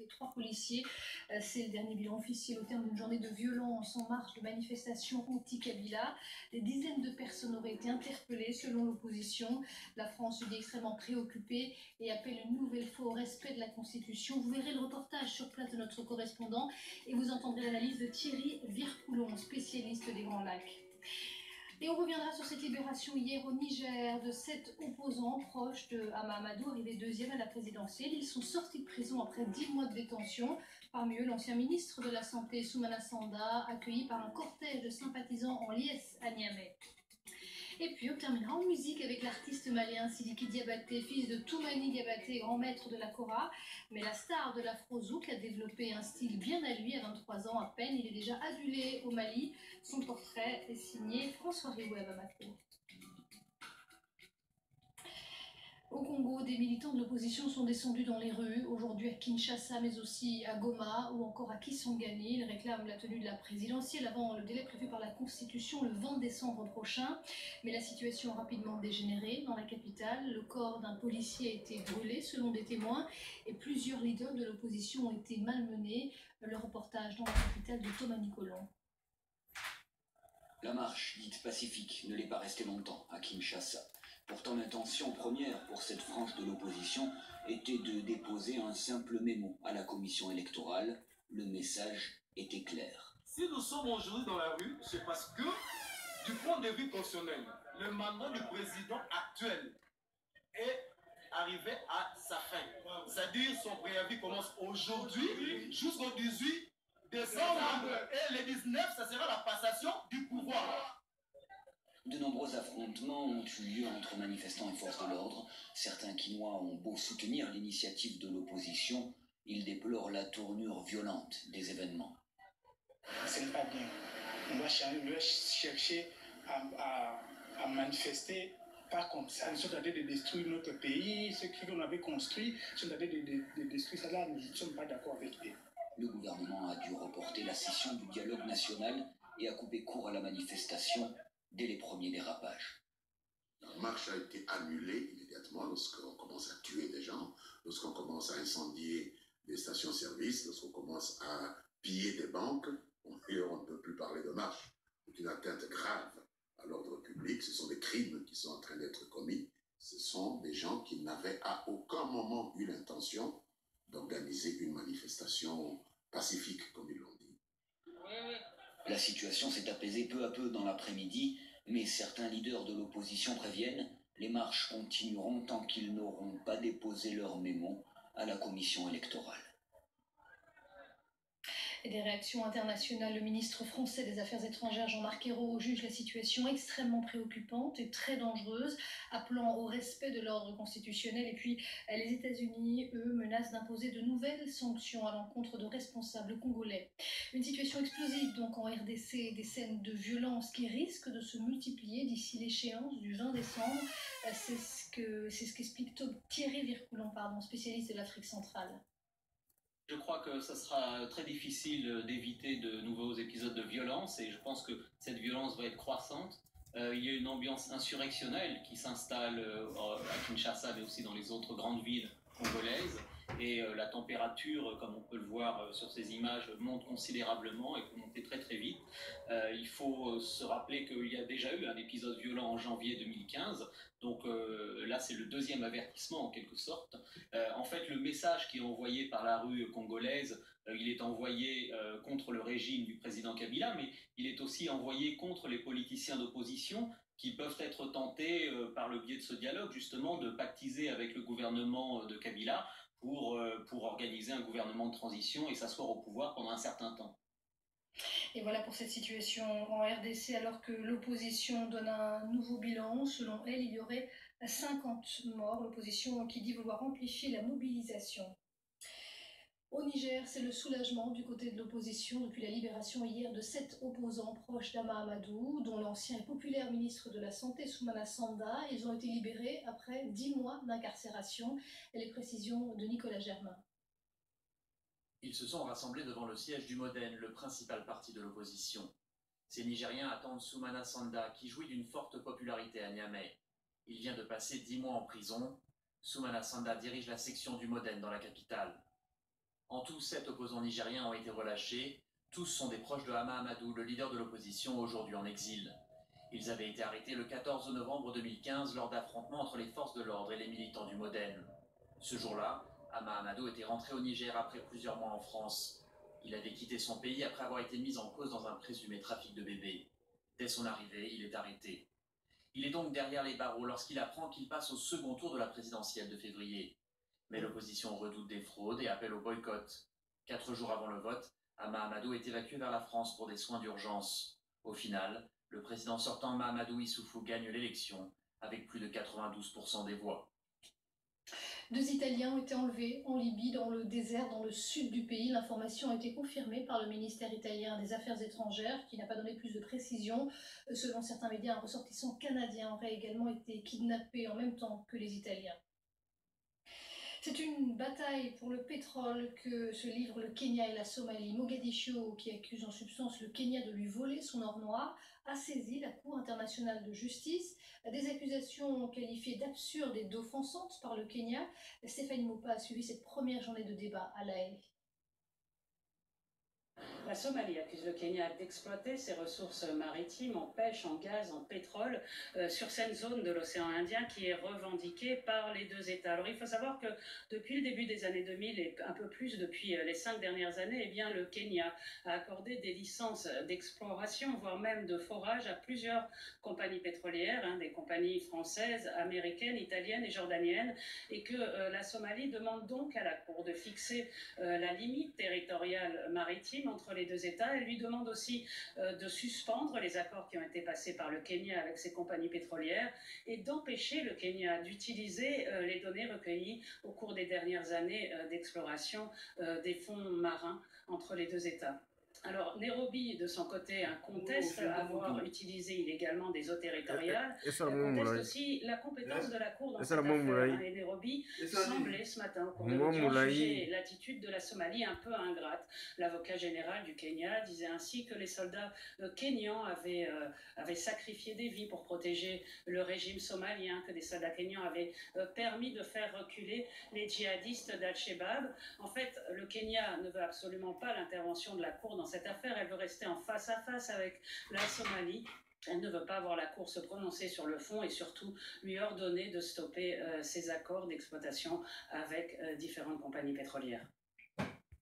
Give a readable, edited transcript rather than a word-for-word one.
et 3 policiers. C'est le dernier bilan officiel au terme d'une journée de violence en marge de manifestations anti-Kabila. Des dizaines de personnes auraient été interpellées selon l'opposition. La France se dit extrêmement préoccupée et appelle une nouvelle fois au respect de la Constitution. Vous verrez le reportage sur place de notre correspondant et vous entendrez l'analyse de Thierry Vircoulon, spécialiste des Grands Lacs. Et on reviendra sur cette libération hier au Niger de 7 opposants proches de Hama Amadou, arrivés deuxième à la présidentielle. Ils sont sortis de prison après 10 mois de détention. Parmi eux, l'ancien ministre de la Santé, Soumana Sanda, accueilli par un cortège de sympathisants en liesse à Niamey. Et puis on terminera en musique avec l'artiste malien Sidiki Diabaté, fils de Toumani Diabaté, grand maître de la Kora. Mais la star de l'afro-zouk a développé un style bien à lui à 23 ans à peine. Il est déjà adulé au Mali. Son portrait est signé François Riouet Bamako. Au Congo, des militants de l'opposition sont descendus dans les rues, aujourd'hui à Kinshasa, mais aussi à Goma ou encore à Kisangani. Ils réclament la tenue de la présidentielle avant le délai prévu par la Constitution le 20 décembre prochain. Mais la situation a rapidement dégénéré dans la capitale. Le corps d'un policier a été brûlé selon des témoins et plusieurs leaders de l'opposition ont été malmenés. Le reportage dans la capitale de Thomas Nicolon. La marche, dite pacifique, ne l'est pas restée longtemps à Kinshasa. Pourtant, l'intention première pour cette frange de l'opposition était de déposer un simple mémo à la commission électorale. Le message était clair. Si nous sommes aujourd'hui dans la rue, c'est parce que, du point de vue constitutionnel, le mandat du président actuel est arrivé à sa fin. C'est-à-dire son préavis commence aujourd'hui jusqu'au 18 décembre. Et le 19, ça sera la passation du pouvoir. De nombreux affrontements ont eu lieu entre manifestants et forces de l'ordre. Certains Kinois ont beau soutenir l'initiative de l'opposition, ils déplorent la tournure violente des événements. Ce n'est pas bien. On doit chercher à manifester pas comme ça. Ils sont en train de détruire notre pays, ce qu'on avait construit, ils sont en train de détruire ça. Là, nous ne sommes pas d'accord avec eux. Le gouvernement a dû reporter la session du dialogue national et a coupé court à la manifestation dès les premiers dérapages. La marche a été annulée immédiatement lorsqu'on commence à tuer des gens, lorsqu'on commence à incendier des stations-service, lorsqu'on commence à piller des banques. Et on ne peut plus parler de marche. C'est une atteinte grave à l'ordre public. Ce sont des crimes qui sont en train d'être commis. Ce sont des gens qui n'avaient à aucun moment eu l'intention d'organiser une manifestation pacifique, comme ils l'ont dit. La situation s'est apaisée peu à peu dans l'après-midi, mais certains leaders de l'opposition préviennent, les marches continueront tant qu'ils n'auront pas déposé leur mémo à la commission électorale. Et des réactions internationales, le ministre français des Affaires étrangères Jean-Marc Ayrault juge la situation extrêmement préoccupante et très dangereuse, appelant au respect de l'ordre constitutionnel. Et puis les États-Unis, eux, menacent d'imposer de nouvelles sanctions à l'encontre de responsables congolais. Une situation explosive donc en RDC, des scènes de violence qui risquent de se multiplier d'ici l'échéance du 20 décembre. C'est ce qu'explique Thierry Vircoulon, spécialiste de l'Afrique centrale. Je crois que ça sera très difficile d'éviter de nouveaux épisodes de violence et je pense que cette violence va être croissante. Il y a une ambiance insurrectionnelle qui s'installe à Kinshasa mais aussi dans les autres grandes villes congolaises et la température, comme on peut le voir sur ces images, monte considérablement et peut monter très très vite. Il faut se rappeler qu'il y a déjà eu un épisode violent en janvier 2015, donc là c'est le deuxième avertissement en quelque sorte. En fait, le message qui est envoyé par la rue congolaise, il est envoyé contre le régime du président Kabila, mais il est aussi envoyé contre les politiciens d'opposition qui peuvent être tentés par le biais de ce dialogue justement de pactiser avec le gouvernement de Kabila pour organiser un gouvernement de transition et s'asseoir au pouvoir pendant un certain temps. Et voilà pour cette situation en RDC, alors que l'opposition donne un nouveau bilan. Selon elle, il y aurait 50 morts. L'opposition qui dit vouloir amplifier la mobilisation. Au Niger, c'est le soulagement du côté de l'opposition depuis la libération hier de 7 opposants proches d'Hama Amadou, dont l'ancien et populaire ministre de la Santé Soumana Sanda. Ils ont été libérés après 10 mois d'incarcération. Et les précisions de Nicolas Germain. Ils se sont rassemblés devant le siège du Modène, le principal parti de l'opposition. Ces Nigériens attendent Soumana Sanda, qui jouit d'une forte popularité à Niamey. Il vient de passer 10 mois en prison. Soumana Sanda dirige la section du Modène dans la capitale. En tout, 7 opposants nigériens ont été relâchés. Tous sont des proches de Hama Amadou, le leader de l'opposition, aujourd'hui en exil. Ils avaient été arrêtés le 14 novembre 2015 lors d'affrontements entre les forces de l'ordre et les militants du Modène. Ce jour-là, Hama Amadou était rentré au Niger après plusieurs mois en France. Il avait quitté son pays après avoir été mis en cause dans un présumé trafic de bébés. Dès son arrivée, il est arrêté. Il est donc derrière les barreaux lorsqu'il apprend qu'il passe au second tour de la présidentielle de février. Mais l'opposition redoute des fraudes et appelle au boycott. 4 jours avant le vote, Hama Amadou est évacué vers la France pour des soins d'urgence. Au final, le président sortant Mahamadou Issoufou gagne l'élection avec plus de 92% des voix. 2 Italiens ont été enlevés en Libye, dans le désert, dans le sud du pays. L'information a été confirmée par le ministère italien des Affaires étrangères, qui n'a pas donné plus de précisions. Selon certains médias, un ressortissant canadien aurait également été kidnappé en même temps que les Italiens. C'est une bataille pour le pétrole que se livrent le Kenya et la Somalie. Mogadiscio, qui accuse en substance le Kenya de lui voler son or noir, a saisi la Cour internationale de justice. Des accusations qualifiées d'absurdes et d'offensantes par le Kenya. Stéphanie Mopa a suivi cette première journée de débat à La Haye. La Somalie accuse le Kenya d'exploiter ses ressources maritimes en pêche, en gaz, en pétrole sur cette zone de l'océan Indien qui est revendiquée par les 2 États. Alors il faut savoir que depuis le début des années 2000 et un peu plus depuis les 5 dernières années, eh bien, le Kenya a accordé des licences d'exploration, voire même de forage à plusieurs compagnies pétrolières, des compagnies françaises, américaines, italiennes et jordaniennes, et que la Somalie demande donc à la Cour de fixer la limite territoriale maritime entre les 2 États. Elle lui demande aussi de suspendre les accords qui ont été passés par le Kenya avec ses compagnies pétrolières et d'empêcher le Kenya d'utiliser les données recueillies au cours des dernières années d'exploration des fonds marins entre les 2 États. Alors, Nairobi, de son côté, conteste avoir utilisé illégalement des eaux territoriales. Elle conteste aussi la compétence de la Cour dans cette affaire. Et Nairobi semblait ce matin, au cours de l'audience, juger l'attitude de la Somalie un peu ingrate. L'avocat général du Kenya disait ainsi que les soldats kenyans avaient sacrifié des vies pour protéger le régime somalien, que des soldats kenyans avaient permis de faire reculer les djihadistes d'Al-Shabaab. En fait, le Kenya ne veut absolument pas l'intervention de la Cour dans cette affaire. Elle veut rester en face à face avec la Somalie. Elle ne veut pas voir la Cour se prononcer sur le fond et surtout lui ordonner de stopper ses accords d'exploitation avec différentes compagnies pétrolières.